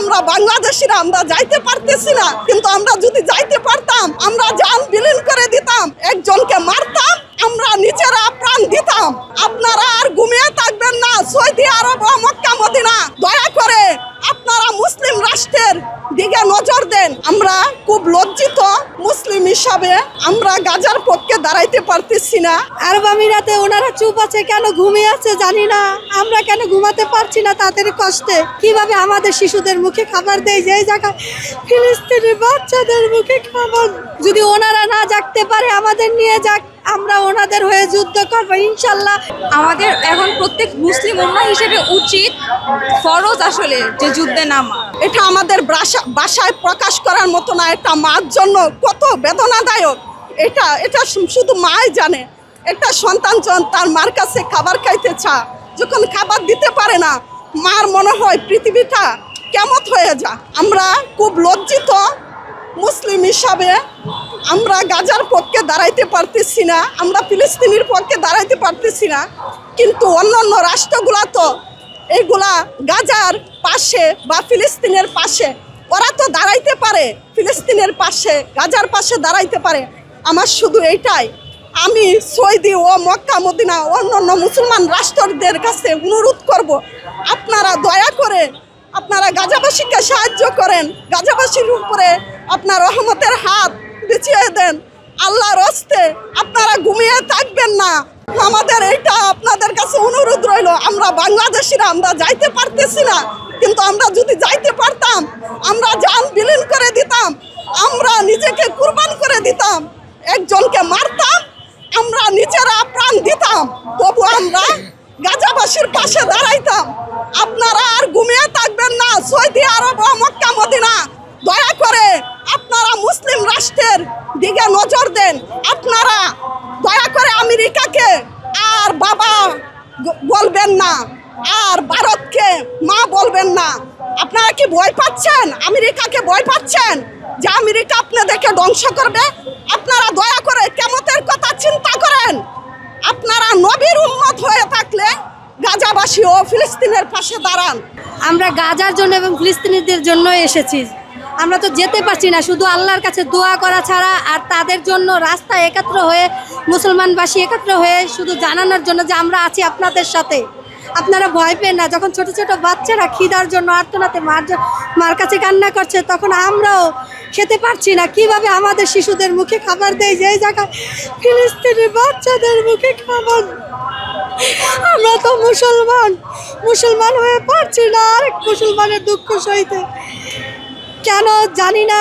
আমরা বাংলাদেশিরা আমরা যাইতে পারতেছি না, কিন্তু আমরা যদি যাইতে পারতাম আমরা জান বিলীন করে দিতাম, একজনকে মারতাম, আমরা নিজেরা প্রাণ দিতাম। আপনারা আর ঘুমিয়ে থাকবেন না। সৌদি আরব ও মক্কা মদিনা, দয়া করে আপনারা মুসলিম রাষ্ট্রের দিকে নজর দেন। আমরা খুব লজ্জিত মুসলিম হিসাবে, আমরা গাজার পক্ষে দাঁড়াইতে পারতেছি না। আরব আমিরাতে ওনারা চুপ আছে কেন, ঘুমিয়ে আছে জানি না, আমরা কেন ঘুমাতে পারছি না তাদের কষ্টে। কিভাবে আমাদের শিশুদের মুখে খাবার দেয়, যেই জায়গায় ফিলিস্তিনি বাচ্চাদের মুখে খাবার। যদি ওনারা না জাগতে পারে আমাদের নিয়ে যাক, আমরা ওনাদের হয়ে যুদ্ধ করবো ইনশাল্লাহ। আমাদের এখন প্রত্যেক মুসলিম উম্মাহ হিসেবে উচিত, ফরজ আসলে, যে যুদ্ধে নামা। এটা আমাদের ভাষায় প্রকাশ করার মতো না। এটা মার জন্য কত বেদনাদায়ক, এটা এটা শুধু মাই জানে। একটা সন্তান তার মার কাছে খাবার খাইতে চায়, যখন খাবার দিতে পারে না, মার মনে হয় পৃথিবীটা কেমন হয়ে যায়। আমরা খুব লজ্জিত মুসলিম হিসাবে, আমরা গাজার পক্ষে দাঁড়াইতে পারতেছি না, আমরা ফিলিস্তিনির পক্ষে দাঁড়াইতে পারতেছি না। কিন্তু অন্যান্য রাষ্ট্রগুলা তো এইগুলা গাজার পাশে বা ফিলিস্তিনের পাশে, ওরা তো দাঁড়াইতে পারে, ফিলিস্তিনের পাশে গাজার পাশে দাঁড়াইতে পারে। আমার শুধু এইটাই, আমি সৌদি ও মক্কা মদিনা অন্যান্য মুসলমান রাষ্ট্রদের কাছে অনুরোধ করব, আপনারা দয়া করে আপনারা গাজাবাসীকে সাহায্য করেন, গাজাবাসীর উপরে আপনার রহমতের হাত বিছিয়ে দেন। আল্লাহর হস্তে আপনারা ঘুমিয়ে থাকবেন না। আমাদের এইটা আপনাদের কাছে অনুরোধ রইল। আমরা বাংলাদেশিরা আমরা যাইতে পারতেছি না, কিন্তু আমরা যদি যাইতে পারতাম আমরা জান বিলীন করে দিতাম, আমরা নিজেকে কুরবান করে দিতাম, একজনকে মারতাম, আমরা নিজেরা প্রাণ দিতাম, তবু আমরা গাজাবাসীর পাশে দাঁড়াইতাম। আপনারা আর ঘুমিয়ে থাকবেন না। সৌদি আরব ও মক্কা মদিনা, দয়া করে আপনারা মুসলিম রাষ্ট্রের দিকে নজর দেন। আপনারা দয়া করে আমেরিকাকে আর বাবা বলবেন না, আর ভারতকে মা বলবেন না। আপনারা কি ভয় পাচ্ছেন? আমেরিকাকে ভয় পাচ্ছেন যে আমেরিকা আপনাদেরকে ধ্বংস করবে? আপনারা দয়া করে কিয়ামতের কথা চিন্তা করেন। আপনারা নবীর উম্মত হয়ে থাকলে গাজাবাসী ও ফিলিস্তিনের পাশে দাঁড়ান। আমরা গাজার জন্য এবং ফিলিস্তিনিদের জন্য এসেছি, আমরা তো যেতে পারছি না, শুধু আল্লাহর কাছে দোয়া করা ছাড়া। আর তাদের জন্য রাস্তায় একত্র হয়ে, মুসলমানবাসী একত্র হয়ে শুধু জানানোর জন্য যে আমরা আছি আপনাদের সাথে, আপনারা ভয় পেন না। যখন ছোট ছোট বাচ্চারা খিদার জন্য আর্তনাতে মার কাছে কান্না করছে, তখন আমরাও খেতে পারছি না। কিভাবে আমাদের শিশুদের মুখে খাবার দেয়, যেই জায়গায় ফিলিস্তিনি বাচ্চাদের মুখে খাবার। আমরা তো মুসলমান হয়ে পারছি না আরেক মুসলমানের দুঃখ সইতে, কেন জানি না।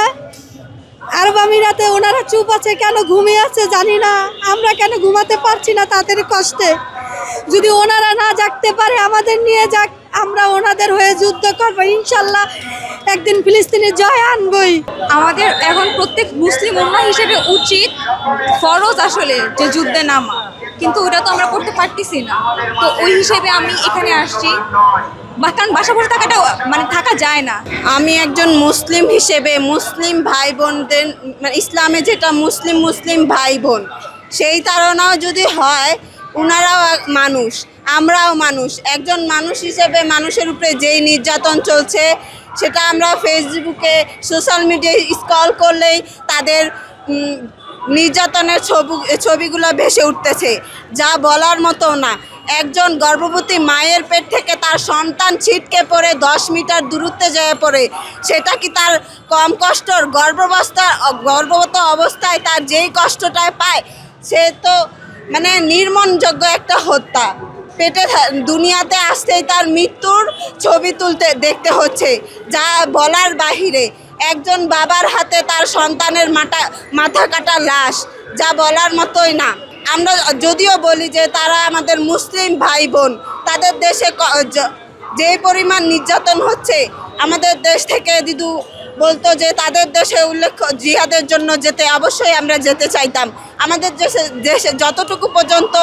আরব আমিরাতে ওনারা চুপ আছে কেন, ঘুমিয়ে আছে জানি না, আমরা কেন ঘুমাতে পারছি না তাদের কষ্টে। যদি ওনারা না জাগতে পারে আমাদের নিয়ে যাক, আমরা ওনাদের হয়ে যুদ্ধ করবো ইনশাল্লাহ। একদিন ফিলিস্তিনের জয় আনবই। আমাদের এখন প্রত্যেক মুসলিম উম্মাহ হিসেবে উচিত, ফরজ আসলে, যে যুদ্ধে নামা। কিন্তু ওটা তো আমরা করতে পারতেছি না। তো ওই হিসেবে আমি এখানে আসছি, কারণ বাসা বসে থাকাটা মানে থাকা যায় না। আমি একজন মুসলিম হিসেবে মুসলিম ভাই বোনদের, মানে ইসলামে যেটা মুসলিম ভাই বোন, সেই ধারণাও যদি হয়, ওনারাও মানুষ, আমরাও মানুষ। একজন মানুষ হিসেবে মানুষের উপরে যেই নির্যাতন চলছে, সেটা আমরা ফেসবুকে, সোশ্যাল মিডিয়ায় স্ক্রল করলেই তাদের নির্যাতনের ছবিগুলো ভেসে উঠতেছে, যা বলার মতো না। একজন গর্ভবতী মায়ের পেট থেকে তার সন্তান ছিটকে পড়ে 10 মিটার দূরত্বে যেয়ে পড়ে, সেটা কি তার কম কষ্টর? গর্ভবত অবস্থায় তার যেই কষ্টটায় পায়, সে তো মানে নির্মমযোগ্য একটা হত্যা। পেটে দুনিয়াতে আসতেই তার মৃত্যুর ছবি দেখতে হচ্ছে, যা বলার বাহিরে। একজন বাবার হাতে তার সন্তানের মাথা কাটা লাশ, যা বলার মতোই না। আমরা যদিও বলি যে তারা আমাদের মুসলিম ভাই বোন, তাদের দেশে যে পরিমাণ নির্যাতন হচ্ছে, আমাদের দেশ থেকে দিদু বলতো যে তাদের দেশে জিহাদের জন্য যেতে, অবশ্যই আমরা যেতে চাইতাম। আমাদের দেশে যতটুকু পর্যন্ত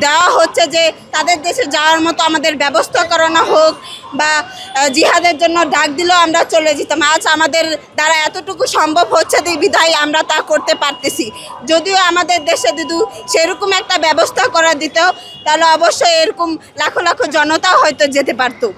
দেওয়া হচ্ছে যে তাদের দেশে যাওয়ার মতো আমাদের ব্যবস্থা করানো হোক, বা জিহাদের জন্য ডাক দিলেও আমরা চলে যেতাম। আজ আমাদের দ্বারা এতটুকু সম্ভব হচ্ছে বিধায় আমরা তা করতে পারতেছি। যদিও আমাদের দেশে দিদু সেরকম একটা ব্যবস্থা করা দিত, তাহলে অবশ্যই এরকম লাখো লাখো জনতাও হয়তো যেতে পারতো।